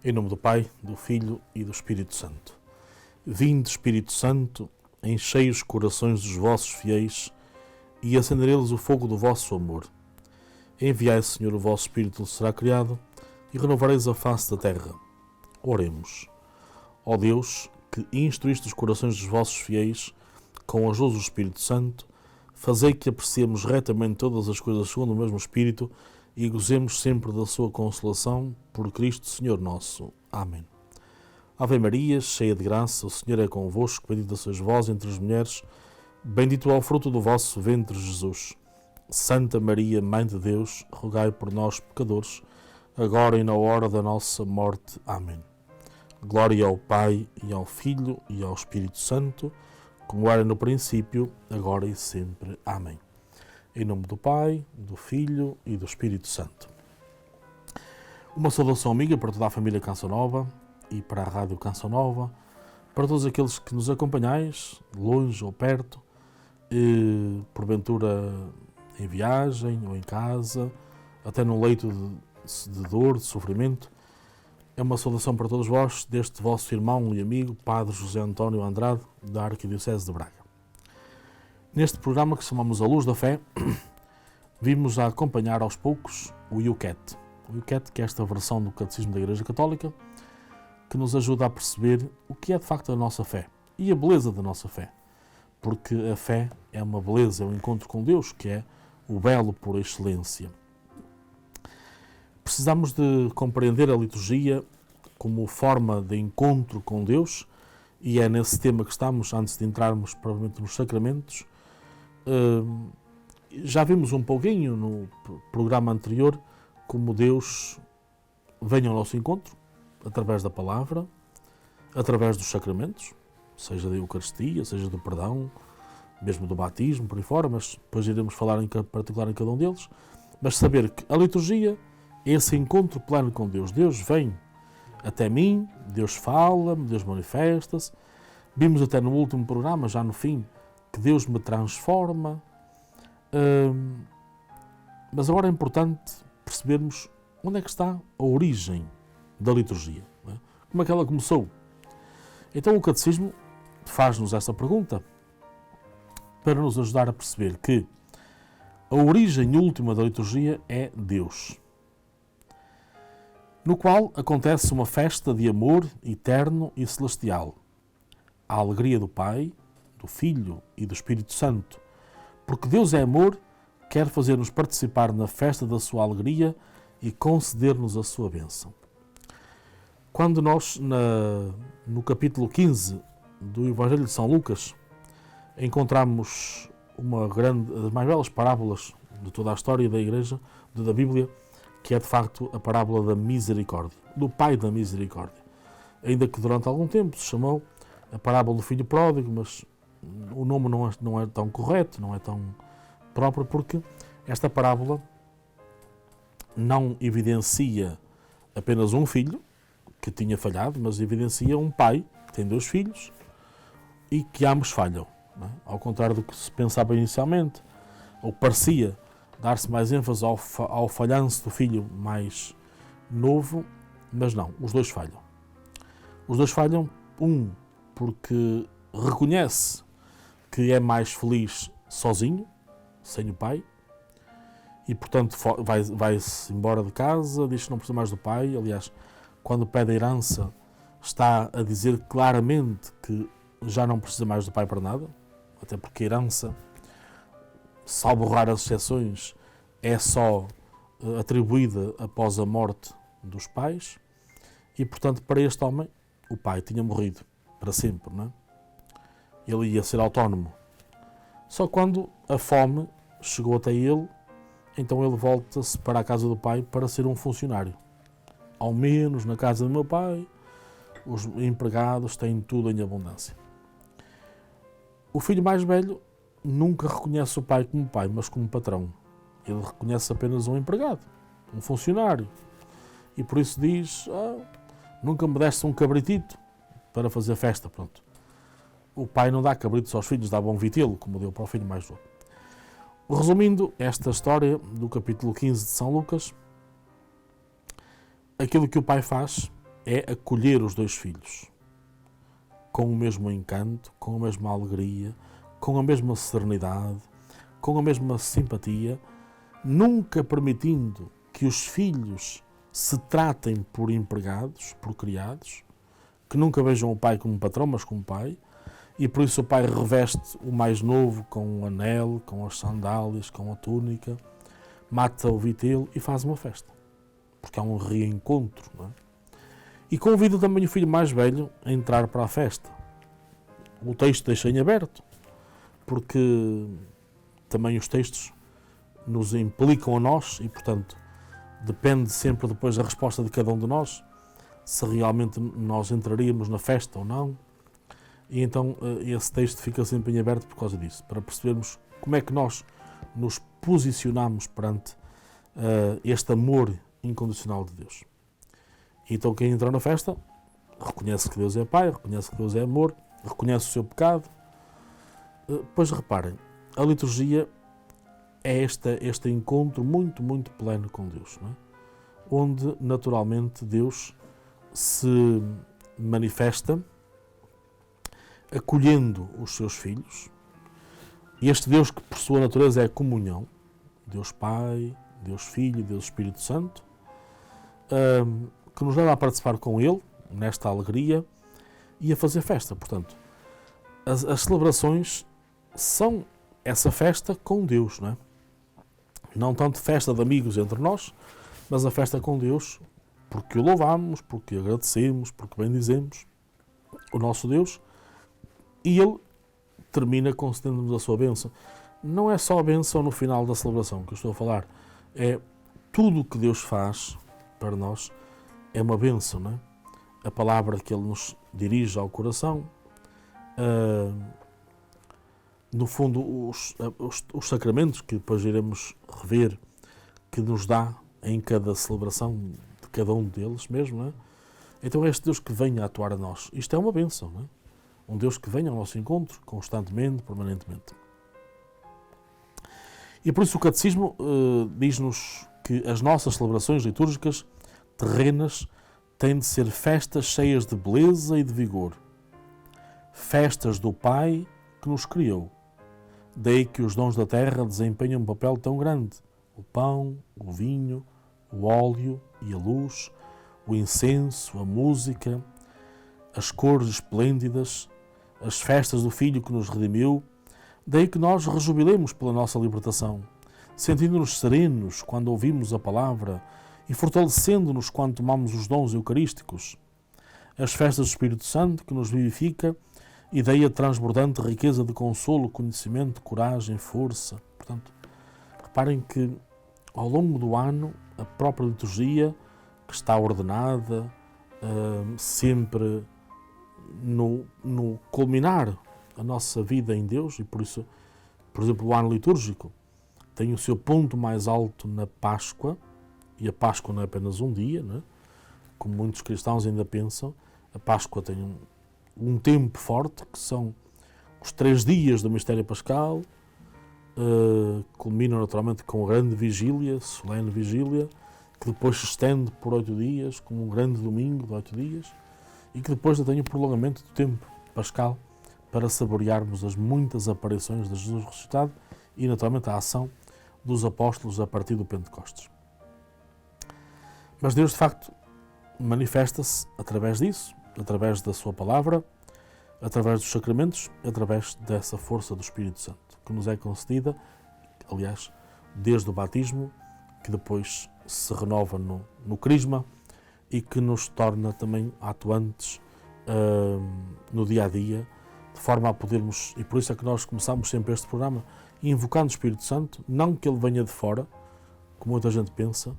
Em nome do Pai, do Filho e do Espírito Santo. Vinde, Espírito Santo, enchei os corações dos vossos fiéis e acendereis o fogo do vosso amor. Enviai, Senhor, o vosso Espírito, será criado, e renovareis a face da terra. Oremos. Ó Deus, que instruíste os corações dos vossos fiéis com as luzes do Espírito Santo, fazei que apreciemos retamente todas as coisas segundo o mesmo Espírito e gozemos sempre da sua consolação, por Cristo Senhor nosso. Amém. Ave Maria, cheia de graça, o Senhor é convosco, bendita sois vós entre as mulheres, bendito é o fruto do vosso ventre, Jesus. Santa Maria, Mãe de Deus, rogai por nós, pecadores, agora e na hora da nossa morte. Amém. Glória ao Pai, e ao Filho, e ao Espírito Santo, como era no princípio, agora e sempre. Amém. Em nome do Pai, do Filho e do Espírito Santo. Uma saudação amiga para toda a família Canção Nova e para a Rádio Canção Nova, para todos aqueles que nos acompanhais, longe ou perto, e, porventura em viagem ou em casa, até num leito de dor, de sofrimento. É uma saudação para todos vós, deste vosso irmão e amigo, Padre José António Andrade, da Arquidiocese de Braga. Neste programa que chamamos A Luz da Fé, vimos a acompanhar aos poucos o YouCat. O YouCat, que é esta versão do Catecismo da Igreja Católica, que nos ajuda a perceber o que é de facto a nossa fé e a beleza da nossa fé. Porque a fé é uma beleza, é um encontro com Deus, que é o belo por excelência. Precisamos de compreender a liturgia como forma de encontro com Deus, e é nesse tema que estamos, antes de entrarmos provavelmente nos sacramentos. Já vimos um pouquinho no programa anterior como Deus vem ao nosso encontro através da palavra, através dos sacramentos, seja da Eucaristia, seja do perdão, mesmo do batismo, por aí fora, mas depois iremos falar em particular em cada um deles. Mas saber que a liturgia é esse encontro pleno com Deus. Deus vem até mim, Deus fala-me, Deus manifesta-se. Vimos até no último programa, já no fim, que Deus me transforma. Mas agora é importante percebermos onde é que está a origem da liturgia. Não é? Como é que ela começou? Então o Catecismo faz-nos essa pergunta para nos ajudar a perceber que a origem última da liturgia é Deus, no qual acontece uma festa de amor eterno e celestial, a alegria do Pai, do Filho e do Espírito Santo, porque Deus é amor, quer fazer-nos participar na festa da sua alegria e conceder-nos a sua bênção. Quando nós, no capítulo 15 do Evangelho de São Lucas, encontramos uma das mais belas parábolas de toda a história da Igreja, da Bíblia, que é de facto a parábola da misericórdia, do Pai da misericórdia. Ainda que durante algum tempo se chamou a parábola do filho pródigo, mas o nome não é tão correto, não é tão próprio, porque esta parábola não evidencia apenas um filho que tinha falhado, mas evidencia um pai que tem 2 filhos e que ambos falham. Não é? Ao contrário do que se pensava inicialmente, ou parecia dar-se mais ênfase ao falhanço do filho mais novo, mas não, os 2 falham. Os 2 falham, porque reconhece que é mais feliz sozinho, sem o pai, e portanto vai-se embora de casa, diz que não precisa mais do pai. Aliás, quando pede a herança, está a dizer claramente que já não precisa mais do pai para nada, até porque a herança, salvo raras exceções, é só atribuída após a morte dos pais, e portanto para este homem o pai tinha morrido para sempre, não é? Ele ia ser autónomo. Só quando a fome chegou até ele, então ele volta-se para a casa do pai para ser um funcionário. Ao menos na casa do meu pai, os empregados têm tudo em abundância. O filho mais velho nunca reconhece o pai como pai, mas como patrão. Ele reconhece apenas um empregado, um funcionário. E por isso diz, nunca me deste um cabritito para fazer festa. Pronto. O pai não dá cabritos aos filhos, dá bom vitelo, como deu para o filho mais novo. Resumindo esta história do capítulo 15 de São Lucas, aquilo que o pai faz é acolher os dois filhos com o mesmo encanto, com a mesma alegria, com a mesma serenidade, com a mesma simpatia, nunca permitindo que os filhos se tratem por empregados, por criados, que nunca vejam o pai como patrão, mas como pai, e por isso o pai reveste o mais novo com o anel, com as sandálias, com a túnica, mata o vitelo e faz uma festa, porque há um reencontro, não é? E convida também o filho mais velho a entrar para a festa. O texto deixa em aberto, porque também os textos nos implicam a nós e, portanto, depende sempre depois da resposta de cada um de nós, se realmente nós entraríamos na festa ou não. E então esse texto fica sempre em aberto por causa disso, para percebermos como é que nós nos posicionamos perante este amor incondicional de Deus. Então quem entra na festa reconhece que Deus é Pai, reconhece que Deus é amor, reconhece o seu pecado. Pois reparem, a liturgia é este encontro muito, muito pleno com Deus, não é? Onde naturalmente Deus se manifesta acolhendo os seus filhos. E este Deus que por sua natureza é a comunhão, Deus Pai, Deus Filho, Deus Espírito Santo, que nos leva a participar com Ele nesta alegria e a fazer festa. Portanto, as celebrações são essa festa com Deus, não é? Não tanto festa de amigos entre nós, mas a festa com Deus, porque o louvamos, porque agradecemos, porque bendizemos o nosso Deus, e Ele termina concedendo-nos a sua bênção. Não é só a bênção no final da celebração que eu estou a falar, é tudo o que Deus faz para nós é uma bênção, não é? A palavra que Ele nos dirige ao coração, no fundo os sacramentos que depois iremos rever, que nos dá em cada celebração de cada um deles mesmo, não é? Então é este Deus que vem a atuar a nós. Isto é uma bênção, não é? Um Deus que vem ao nosso encontro constantemente, permanentemente. E por isso o Catecismo diz-nos que as nossas celebrações litúrgicas terrenas têm de ser festas cheias de beleza e de vigor. Festas do Pai que nos criou. Daí que os dons da terra desempenham um papel tão grande. O pão, o vinho, o óleo e a luz, o incenso, a música, as cores esplêndidas, as festas do Filho que nos redimiu. Daí que nós rejubilemos pela nossa libertação, sentindo-nos serenos quando ouvimos a palavra e fortalecendo-nos quando tomamos os dons eucarísticos. As festas do Espírito Santo que nos vivifica e daí a transbordante riqueza de consolo, conhecimento, coragem, força. Portanto, reparem que ao longo do ano a própria liturgia, que está ordenada, sempre no culminar a nossa vida em Deus, e por isso, por exemplo, o ano litúrgico tem o seu ponto mais alto na Páscoa, e a Páscoa não é apenas um dia, não é? Como muitos cristãos ainda pensam. A Páscoa tem um tempo forte, que são os 3 dias do mistério pascal, culminam naturalmente com a grande vigília, solene vigília, que depois se estende por 8 dias, como um grande domingo de 8 dias, e que depois tem o prolongamento do tempo pascal, para saborearmos as muitas aparições de Jesus ressuscitado e naturalmente a ação dos apóstolos a partir do Pentecostes. Mas Deus de facto manifesta-se através disso, através da sua palavra, através dos sacramentos, através dessa força do Espírito Santo, que nos é concedida, aliás, desde o batismo, que depois se renova no crisma e que nos torna também atuantes no dia-a-dia, de forma a podermos, e por isso é que nós começamos sempre este programa, invocando o Espírito Santo, não que ele venha de fora, como muita gente pensa.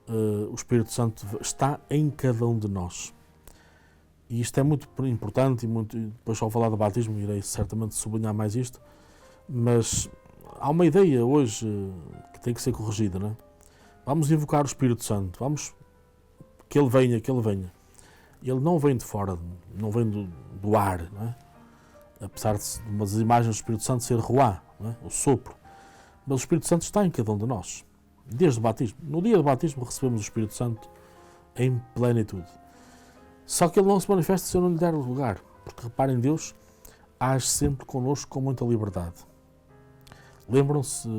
O Espírito Santo está em cada um de nós. E isto é muito importante, e depois ao falar do batismo irei certamente sublinhar mais isto, mas há uma ideia hoje que tem que ser corrigida, não é? Vamos invocar o Espírito Santo, vamos que ele venha, que ele venha. Ele não vem de fora, não vem do ar, não é? Apesar de umas imagens do Espírito Santo ser ruá, não é? O sopro. Mas o Espírito Santo está em cada um de nós, desde o batismo. No dia do batismo recebemos o Espírito Santo em plenitude. Só que Ele não se manifesta se eu não lhe der o lugar. Porque reparem, Deus age sempre connosco com muita liberdade. Lembram-se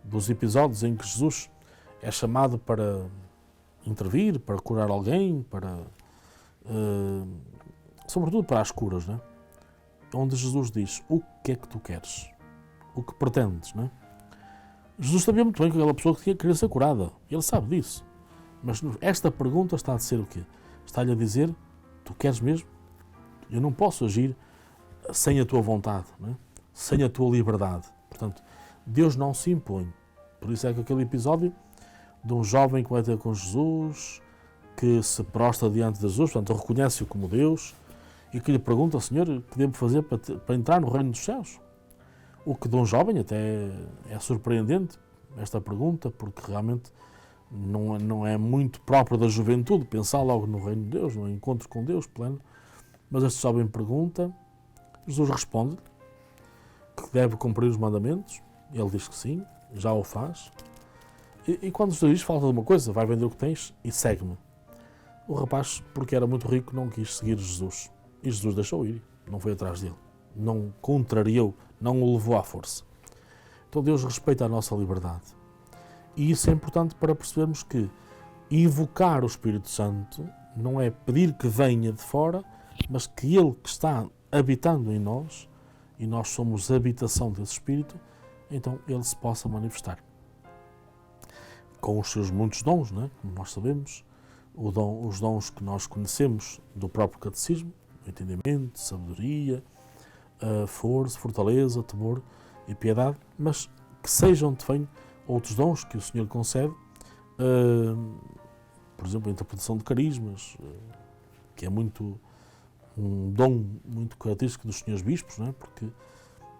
dos episódios em que Jesus é chamado para intervir, para curar alguém, sobretudo para as curas, não é? Onde Jesus diz: o que é que tu queres? O que pretendes, não é? Jesus sabia muito bem que aquela pessoa queria ser curada. Ele sabe disso. Mas esta pergunta está a dizer o quê? Está-lhe a dizer: tu queres mesmo? Eu não posso agir sem a tua vontade, não é? Sem a tua liberdade. Portanto, Deus não se impõe. Por isso é que aquele episódio de um jovem que vai ter com Jesus, que se prostra diante de Jesus, portanto, reconhece-o como Deus, e que lhe pergunta: Senhor, o que devo fazer para entrar no reino dos céus? O que de um jovem até é surpreendente, esta pergunta, porque realmente não é muito próprio da juventude pensar logo no reino de Deus, no encontro com Deus pleno. Mas este jovem pergunta, Jesus responde que deve cumprir os mandamentos, ele diz que sim, já o faz. E quando Jesus diz: falta de uma coisa, vai vender o que tens e segue-me. O rapaz, porque era muito rico, não quis seguir Jesus. E Jesus deixou ir, não foi atrás dele. Não contrariou, não o levou à força. Então Deus respeita a nossa liberdade. E isso é importante para percebermos que invocar o Espírito Santo não é pedir que venha de fora, mas que Ele que está habitando em nós, e nós somos a habitação desse Espírito, então Ele se possa manifestar. Com os seus muitos dons, não é? Como nós sabemos, os dons que nós conhecemos do próprio catecismo: entendimento, sabedoria, força, fortaleza, temor e piedade, mas que sejam também outros dons que o Senhor concede, por exemplo, a interpretação de carismas, que é um dom muito característico dos senhores bispos, não é? Porque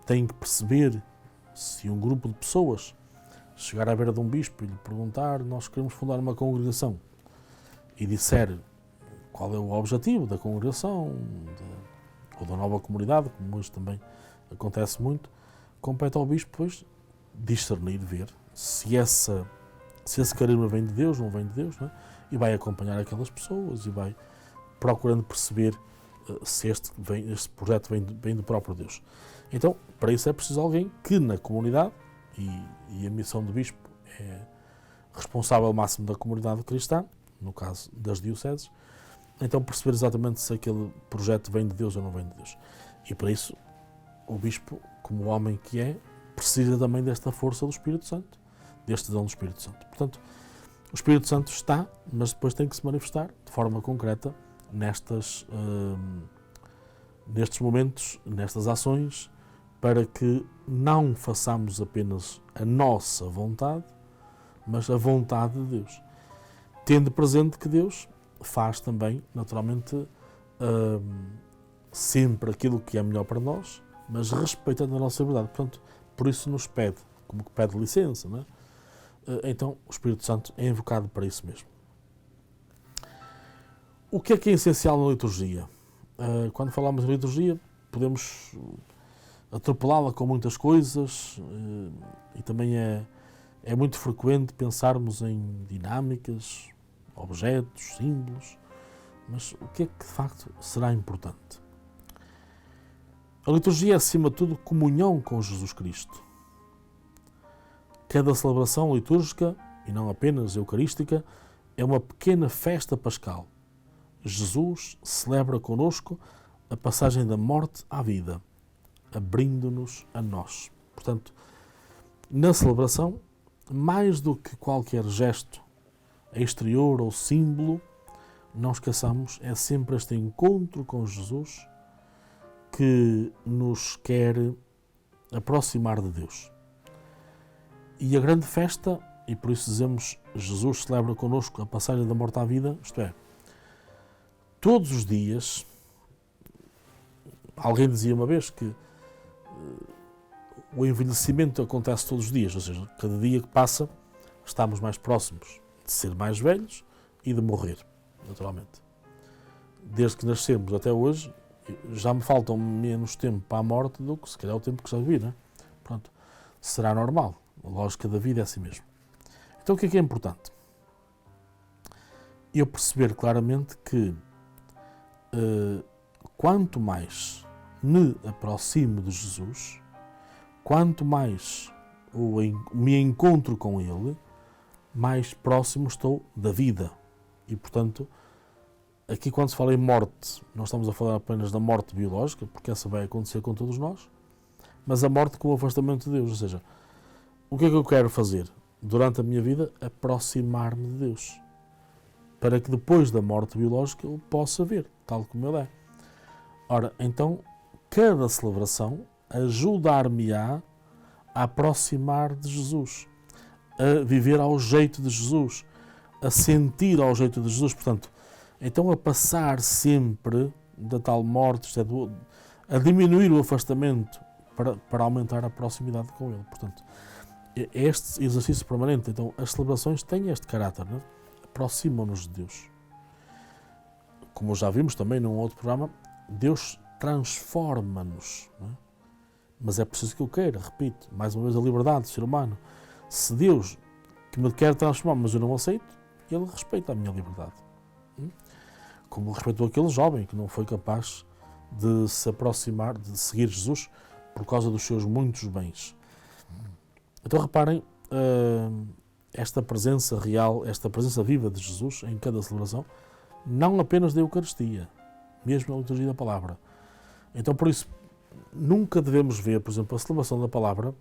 têm que perceber, se um grupo de pessoas chegar à beira de um bispo e lhe perguntar: nós queremos fundar uma congregação, e disser qual é o objetivo da congregação ou da nova comunidade, como hoje também acontece muito, compete ao bispo depois discernir, ver se esse carisma vem de Deus, não vem de Deus, não é? E vai acompanhar aquelas pessoas e vai procurando perceber se este projeto vem do próprio Deus. Então, para isso é preciso alguém que na comunidade, e a missão do bispo é responsável máximo da comunidade cristã, no caso das dioceses, então perceber exatamente se aquele projeto vem de Deus ou não vem de Deus. E para isso, o bispo, como homem que é, precisa também desta força do Espírito Santo, deste dom do Espírito Santo. Portanto, o Espírito Santo está, mas depois tem que se manifestar de forma concreta nestes momentos, nestas ações, para que não façamos apenas a nossa vontade, mas a vontade de Deus. Tendo presente que Deus faz também, naturalmente, sempre aquilo que é melhor para nós, mas respeitando a nossa liberdade. Portanto, por isso nos pede, como que pede licença, não é? Então, o Espírito Santo é invocado para isso mesmo. O que é essencial na liturgia? Quando falamos de liturgia, podemos atropelá-la com muitas coisas, e também é muito frequente pensarmos em dinâmicas, objetos, símbolos, mas o que é que de facto será importante? A liturgia é, acima de tudo, comunhão com Jesus Cristo. Cada celebração litúrgica, e não apenas eucarística, é uma pequena festa pascal. Jesus celebra connosco a passagem da morte à vida, abrindo-nos a nós. Portanto, na celebração, mais do que qualquer gesto exterior ou símbolo, não esqueçamos, é sempre este encontro com Jesus que nos quer aproximar de Deus. E a grande festa, e por isso dizemos Jesus celebra connosco a passagem da morte à vida, isto é, todos os dias, alguém dizia uma vez que o envelhecimento acontece todos os dias, ou seja, cada dia que passa estamos mais próximos de ser mais velhos e de morrer, naturalmente. Desde que nascemos até hoje, já me faltam menos tempo para a morte do que se calhar o tempo que já vivi, não é? Pronto, será normal, a lógica da vida é assim mesmo. Então o que é importante? Eu perceber claramente que quanto mais me aproximo de Jesus, quanto mais me encontro com Ele, mais próximo estou da vida. E, portanto, aqui quando se fala em morte, não estamos a falar apenas da morte biológica, porque essa vai acontecer com todos nós, mas a morte com o afastamento de Deus. Ou seja, o que é que eu quero fazer durante a minha vida? Aproximar-me de Deus, para que depois da morte biológica eu possa ver, tal como Ele é. Ora, então, cada celebração ajudar-me-á a aproximar de Jesus, a viver ao jeito de Jesus, a sentir ao jeito de Jesus. Portanto, então a passar sempre da tal morte, isto é, a diminuir o afastamento para aumentar a proximidade com Ele. Portanto, é este exercício permanente. Então, as celebrações têm este caráter, não é? Aproximam-nos de Deus. Como já vimos também num outro programa, Deus transforma-nos, não é? Mas é preciso que eu queira, repito, mais uma vez a liberdade do ser humano. Se Deus que me quer transformar, mas eu não aceito, Ele respeita a minha liberdade. Como respeitou aquele jovem que não foi capaz de se aproximar, de seguir Jesus por causa dos seus muitos bens. Então reparem, esta presença real, esta presença viva de Jesus em cada celebração, não apenas da Eucaristia, mesmo na liturgia da palavra. Então por isso, nunca devemos ver, por exemplo, a celebração da palavra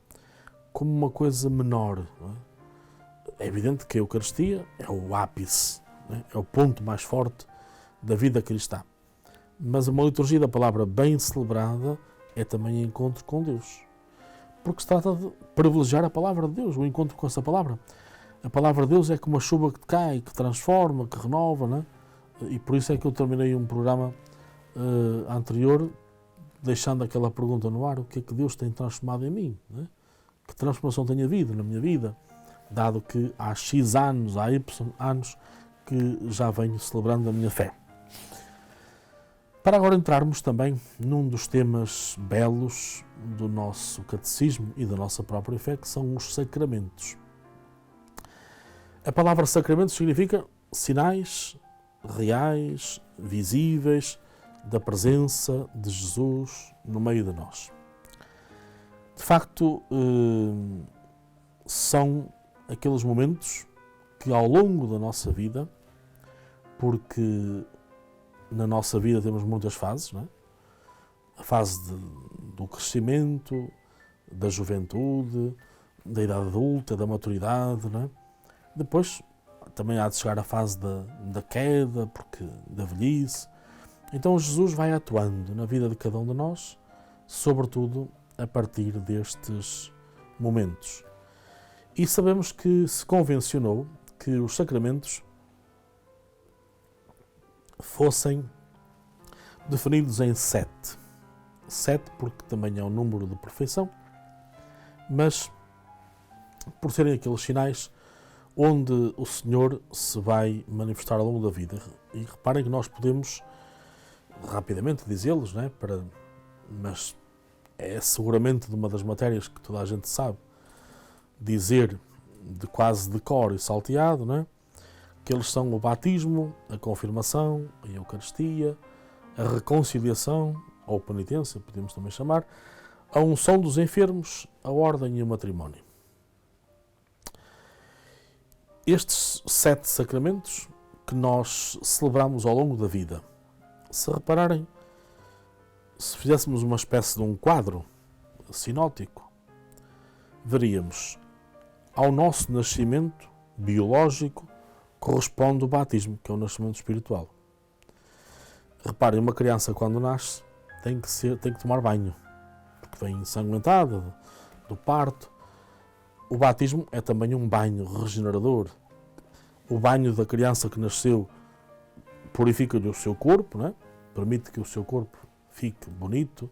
como uma coisa menor. Não é? É evidente que a Eucaristia é o ápice, não é? É o ponto mais forte da vida cristã. Mas uma liturgia da palavra bem celebrada é também encontro com Deus. Porque se trata de privilegiar a palavra de Deus, o encontro com essa palavra. A palavra de Deus é como a chuva que cai, que transforma, que renova, não é? E por isso é que eu terminei um programa anterior deixando aquela pergunta no ar: o que é que Deus tem transformado em mim? Não é? Que transformação tem havido na minha vida, dado que há X anos, há Y anos que já venho celebrando a minha fé. Para agora entrarmos também num dos temas belos do nosso catecismo e da nossa própria fé, que são os sacramentos. A palavra sacramento significa sinais reais, visíveis, da presença de Jesus no meio de nós. De facto, são aqueles momentos que ao longo da nossa vida, porque na nossa vida temos muitas fases, não é? A fase do crescimento, da juventude, da idade adulta, da maturidade, não é? Depois também há de chegar a fase da queda, porque da velhice. Então Jesus vai atuando na vida de cada um de nós, sobretudo a partir destes momentos. E sabemos que se convencionou que os sacramentos fossem definidos em 7. 7 porque também é um número de perfeição, mas por serem aqueles sinais onde o Senhor se vai manifestar ao longo da vida. E reparem que nós podemos rapidamente dizê-los, não é? Mas é seguramente de uma das matérias que toda a gente sabe dizer de quase de cor e salteado, não é? Que eles são o batismo, a confirmação, a Eucaristia, a reconciliação, ou penitência, podemos também chamar, a unção dos enfermos, a ordem e o matrimónio. Estes 7 sacramentos que nós celebramos ao longo da vida, se repararem, se fizéssemos uma espécie de um quadro sinótico, veríamos ao nosso nascimento biológico corresponde o batismo, que é o nascimento espiritual. Reparem, uma criança quando nasce tem que tomar banho, porque vem ensanguentada do parto. O batismo é também um banho regenerador. O banho da criança que nasceu purifica-lhe o seu corpo, não é? Permite que o seu corpo fique bonito,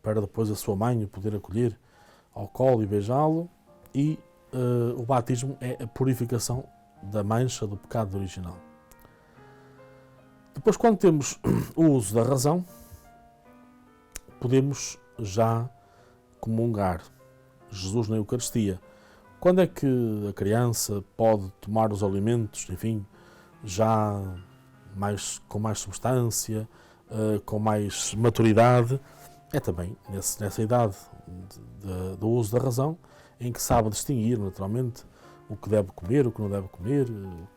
para depois a sua mãe o poder acolher ao colo e beijá-lo. E o batismo é a purificação da mancha do pecado original. Depois, quando temos o uso da razão, podemos já comungar Jesus na Eucaristia. Quando é que a criança pode tomar os alimentos, enfim, já com mais substância, com mais maturidade, é também nessa idade do uso da razão, em que sabe distinguir naturalmente o que deve comer, o que não deve comer,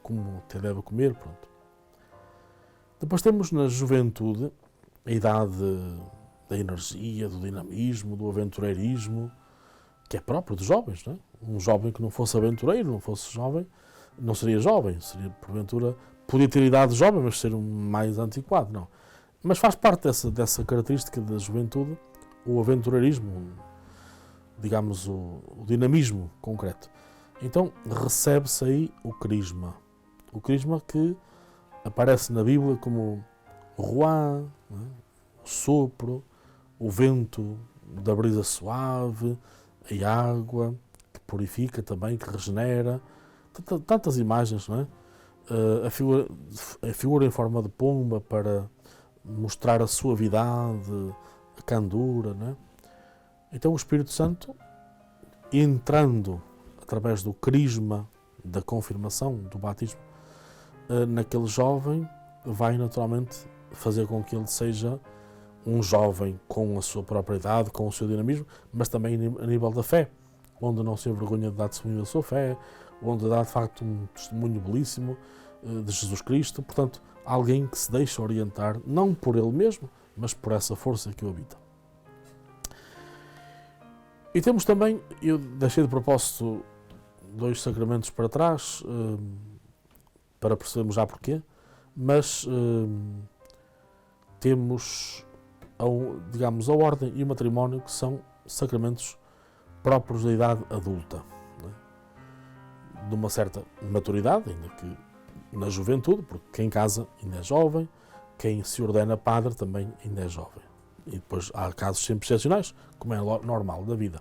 como até deve comer, pronto. Depois temos na juventude a idade da energia, do dinamismo, do aventureirismo, que é próprio dos jovens, não é? Um jovem que não fosse aventureiro, não fosse jovem, não seria jovem, seria porventura, podia ter idade de jovem, mas ser um mais antiquado, não. Mas faz parte dessa característica da juventude, o aventureirismo, digamos, o dinamismo concreto. Então recebe-se aí o crisma que aparece na Bíblia como o ruá, o sopro, o vento da brisa suave, a água que purifica também, que regenera, tantas imagens, não é? A figura em forma de pomba para mostrar a suavidade, a candura, não é? Então o Espírito Santo, entrando através do crisma da confirmação, do batismo, naquele jovem, vai naturalmente fazer com que ele seja um jovem com a sua própria idade, com o seu dinamismo, mas também a nível da fé, onde não se envergonha de dar testemunho da sua fé, onde dá de facto um testemunho belíssimo de Jesus Cristo, portanto, alguém que se deixa orientar, não por ele mesmo, mas por essa força que o habita. E temos também, eu deixei de propósito 2 sacramentos para trás, para percebermos já porquê, mas temos, digamos, a ordem e o matrimónio, que são sacramentos próprios da idade adulta, não é? De uma certa maturidade, ainda que na juventude, porque quem casa ainda é jovem, quem se ordena padre também ainda é jovem. E depois há casos sempre excepcionais, como é normal da vida.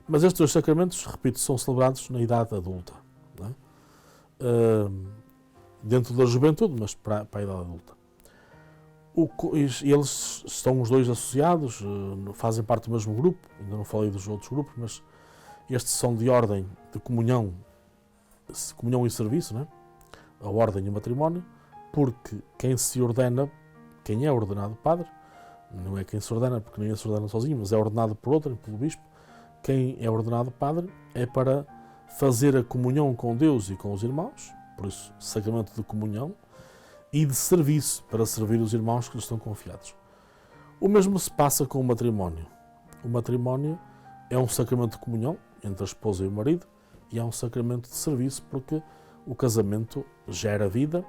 Mas estes 2 sacramentos, repito, são celebrados na idade adulta, não é? Dentro da juventude, mas para a idade adulta. Eles estão os 2 associados, fazem parte do mesmo grupo, ainda não falei dos outros grupos, mas estes são de ordem de comunhão e serviço, não é? A ordem e o matrimónio, porque quem se ordena, quem é ordenado padre, não é quem se ordena, porque ninguém se ordena sozinho, mas é ordenado por outro, pelo bispo. Quem é ordenado padre é para fazer a comunhão com Deus e com os irmãos, por isso, sacramento de comunhão, e de serviço, para servir os irmãos que lhes estão confiados. O mesmo se passa com o matrimónio. O matrimónio é um sacramento de comunhão entre a esposa e o marido, e é um sacramento de serviço, porque o casamento gera vida,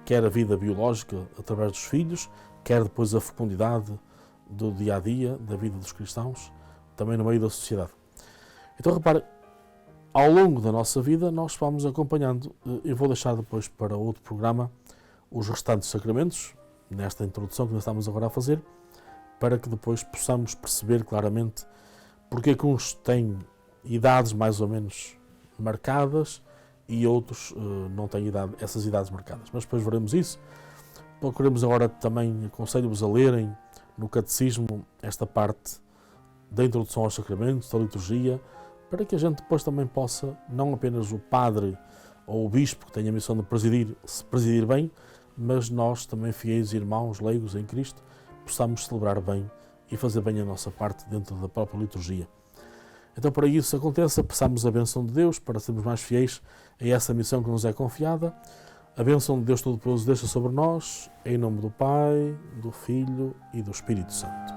quer a vida biológica através dos filhos, quer depois a fecundidade do dia-a-dia, da vida dos cristãos, também no meio da sociedade. Então repare, ao longo da nossa vida nós vamos acompanhando, eu vou deixar depois para outro programa os restantes sacramentos, nesta introdução que nós estamos agora a fazer, para que depois possamos perceber claramente porque é que uns têm idades mais ou menos marcadas e outros não têm essas idades marcadas. Mas depois veremos isso. Procuremos agora também, aconselho-vos a lerem no Catecismo esta parte da introdução aos sacramentos, da liturgia, para que a gente depois também possa, não apenas o padre ou o bispo que tem a missão de se presidir bem, mas nós também, fiéis irmãos, leigos em Cristo, possamos celebrar bem e fazer bem a nossa parte dentro da própria liturgia. Então, para isso aconteça, peçamos a bênção de Deus para sermos mais fiéis a essa missão que nos é confiada. A bênção de Deus Todo-Poderoso deixa sobre nós, em nome do Pai, do Filho e do Espírito Santo.